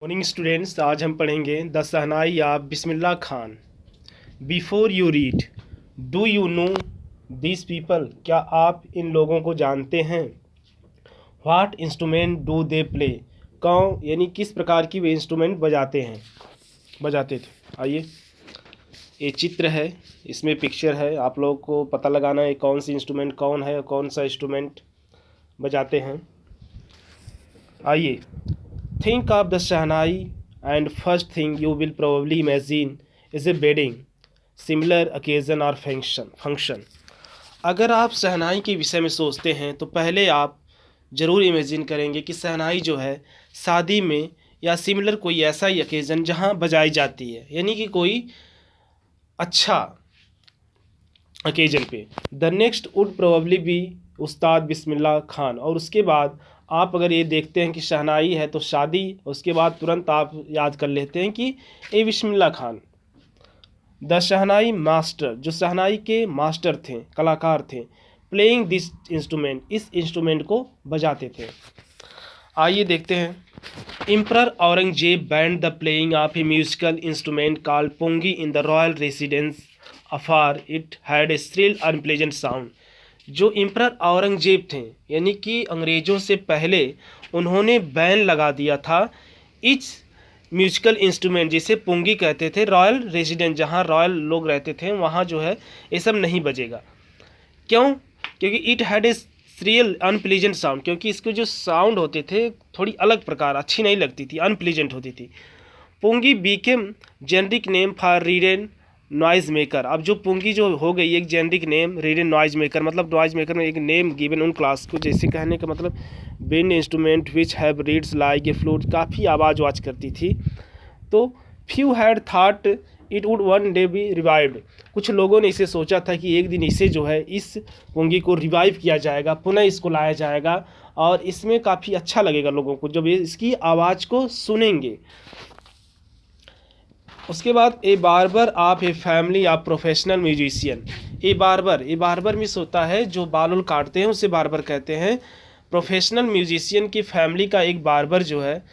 Morning students, आज हम पढ़ेंगे द शहनाई या Bismillah Khan. Before you read, do you know this people? क्या आप इन लोगों को जानते हैं? What instrument do they play? कौन यानी किस प्रकार की वे इंस्ट्रूमेंट बजाते थे। आइए, ये चित्र है, इसमें पिक्चर है, आप लोगों को पता लगाना है कौन सी इंस्ट्रूमेंट कौन है और कौन सा इंस्ट्रूमेंट बजाते हैं। आइए, think of the Shahnai and first thing you will probably imagine is a wedding, similar occasion or function। अगर आप शहनाई के विषय में सोचते हैं तो पहले आप ज़रूर इमेजिन करेंगे कि शहनाई जो है शादी में या सिमिलर कोई ऐसा ही ओकेज़न जहां बजाई जाती है, यानी कि कोई अच्छा ओकेज़न पे। The next would probably be उस्ताद बिस्मिल्लाह खान। और उसके बाद आप अगर ये देखते हैं कि शहनाई है तो शादी, उसके बाद तुरंत आप याद कर लेते हैं कि a Bismillah Khan. The shehnai master, जो शहनाई के मास्टर थे, कलाकार थे। प्लेइंग दिस इंस्ट्रूमेंट, इस इंस्ट्रूमेंट को बजाते थे। आइए देखते हैं। Emperor Aurangzeb banned the playing of a musical instrument called pungi in the royal residence for it had a shrill unpleasant sound. जो एम्परर औरंगजेब थे, यानी कि अंग्रेज़ों से पहले, उन्होंने बैन लगा दिया था इस म्यूजिकल इंस्ट्रूमेंट जिसे पुंगी कहते थे, रॉयल रेजिडेंट जहाँ रॉयल लोग रहते थे वहाँ जो है ये सब नहीं बजेगा। क्यों? क्योंकि it had a shrill unpleasant sound, क्योंकि इसके जो साउंड होते थे थोड़ी अलग प्रकार, अच्छी नहीं लगती थी, अनप्लीजेंट होती थी। Pungi became generic name for reeded noise maker. अब जो पुंगी जो हो गई एक generic name reeded noise maker, मतलब नॉइज़ मेकर में एक नेम गिवन उन क्लास को, जैसे कहने का मतलब wind instrument which have reeds like a flute, काफ़ी आवाज़ वाज करती थी। तो few had thought it would one day be revived. कुछ लोगों ने इसे सोचा था कि एक दिन इसे जो है इस पुंगी को रिवाइव किया जाएगा, पुनः इसको लाया जाएगा और इसमें काफ़ी अच्छा लगेगा लोगों को जब ये इसकी आवाज़ को सुनेंगे। उसके बाद a barber of a family of professional musician. A barber मिस होता है जो बाल काटते हैं, उसे बार्बर कहते हैं। प्रोफेशनल म्यूजिशियन की फैमिली का एक बार्बर जो है,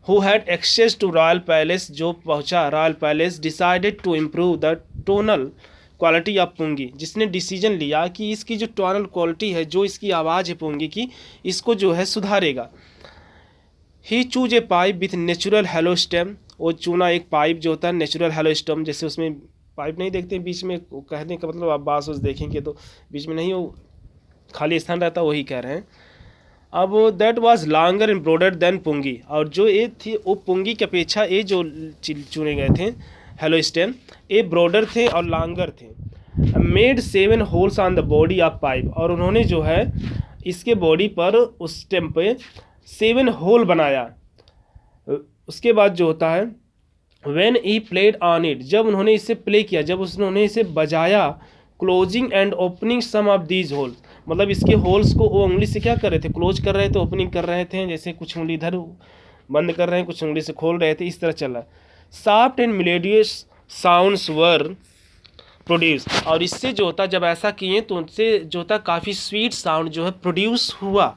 who had access to royal palace, जो पहुंचा royal palace, decided to improve the tonal quality of pungi, जिसने डिसीजन लिया कि इसकी जो टोनल क्वालिटी है, जो इसकी आवाज़ है पुंगी की, इसको जो है सुधारेगा। He choose a pipe with natural hollow stem. वो चुना एक पाइप जो होता है नेचुरल हेलो स्टेम, जैसे उसमें पाइप नहीं देखते बीच में, कहने का मतलब आप बांस देखेंगे तो बीच में नहीं, वो खाली स्थान रहता, वही कह रहे हैं। अब that was longer and broader than pungi. और जो ये थी वो पुंगी की अपेक्षा ये जो चुने गए थे हेलो स्टेम, ये ब्रॉडर थे और लॉन्गर थे। Made 7 holes on the body of pipe. और उन्होंने जो है इसके बॉडी पर उस स्टेम पे 7 होल बनाया। उसके बाद जो होता है when he played on it, जब उन्होंने इसे प्ले किया, जब उन्होंने इसे बजाया, closing and opening some of these holes, मतलब इसके होल्स को वो उंगली से क्या कर रहे थे, क्लोज कर रहे थे, ओपनिंग कर रहे थे, जैसे कुछ उंगली इधर बंद कर रहे हैं, कुछ उंगली से खोल रहे थे, इस तरह चल रहा है। Soft and melodious sounds were produce. और इससे जो होता जब ऐसा किए तो उनसे जो होता काफ़ी स्वीट साउंड जो है प्रोड्यूस हुआ।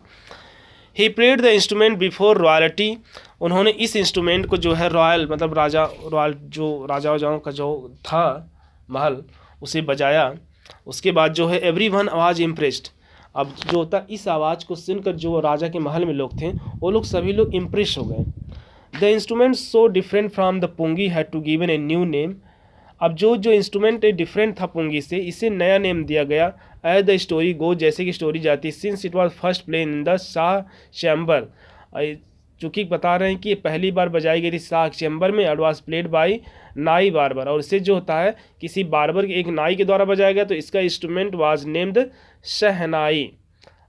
He played the instrument before royalty. उन्होंने इस इंस्ट्रूमेंट को जो है रॉयल मतलब रॉयल जो राजाओं का जो था महल, उसे बजाया। उसके बाद जो है एवरीवन वाज इम्प्रेस्ड। अब जो होता इस आवाज़ को सुनकर जो राजा के महल में लोग थे वो लोग सभी लोग इम्प्रेस हो गए। The instrument so different from the pungi had to given a new name. अब जो इंस्ट्रूमेंट डिफरेंट था पुंगी से, इसे नया नेम दिया गया। एज द स्टोरी गो, जैसे कि स्टोरी जाती, since it was first play in the Shah chamber, चूँकि बता रहे हैं कि ये पहली बार बजाई गई थी शाह चैम्बर में, और वाज प्लेड बाई नाई बार्बर। और इससे जो होता है किसी बार्बर के एक नाई के द्वारा बजाया गया, तो इसका इंस्ट्रूमेंट वाज नेम्ड शहनाई।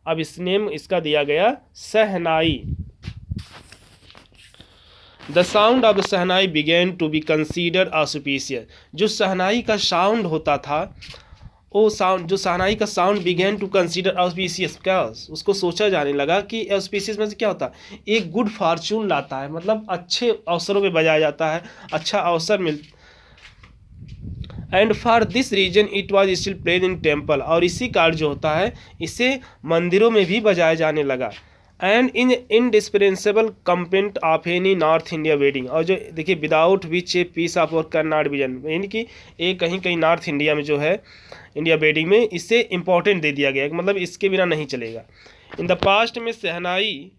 अब इस नेम इसका दिया गया shehnai. The sound of the shehnai began to be considered auspicious. जो शहनाई का साउंड होता था, वो साउंड जो शहनाई का sound began to consider auspicious, क्या उसको सोचा जाने लगा कि ऑस्पिशियस में से क्या होता है, एक गुड फॉर्चून लाता है, मतलब अच्छे अवसरों में बजाया जाता है, अच्छा अवसर मिल। And for this reason it was still played in temple. और इसी कारण जो होता है इसे मंदिरों में भी बजाया जाने लगा। And in indispensable component of any north India wedding, और जो देखिए without which a piece of work can not be done, यानी कि एक कहीं कहीं नॉर्थ इंडिया में जो है इंडिया वेडिंग में इससे इम्पोर्टेंट दे दिया गया है, मतलब इसके बिना नहीं चलेगा। इन द पास्ट में शहनाई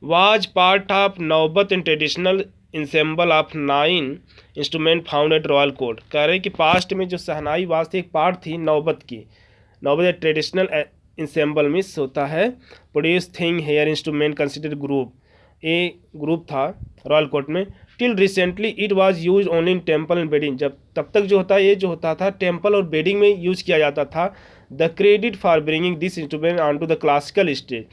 was part of naubat in traditional ensemble of 9 instrument found at royal court. कह रहे हैं कि पास्ट में जो शहनाई वाज एक पार्ट थी नौबत की, नौबत ट्रेडिशनल इंसेम्बल मिस होता है produce thing here instrument consider group, a group था रॉयल कोर्ट में। Till recently it was use only in temple and wedding, जब तब तक जो होता है ये जो होता था टेम्पल और बेडिंग में यूज किया जाता था। The credit for bringing this instrument on to the classical stage,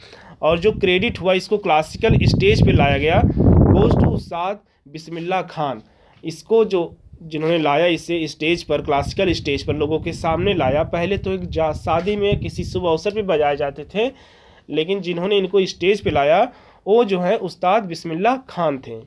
और जो क्रेडिट हुआ इसको क्लासिकल स्टेज पे लाया गया गोज टू उस्ताद बिस्मिल्लाह खान। इसको जो जिन्होंने लाया इसे स्टेज पर, क्लासिकल स्टेज पर लोगों के सामने लाया। पहले तो एक शादी में किसी शुभ अवसर पे बजाए जाते थे, लेकिन जिन्होंने इनको स्टेज पे लाया वो जो है उस्ताद बिस्मिल्लाह खान थे।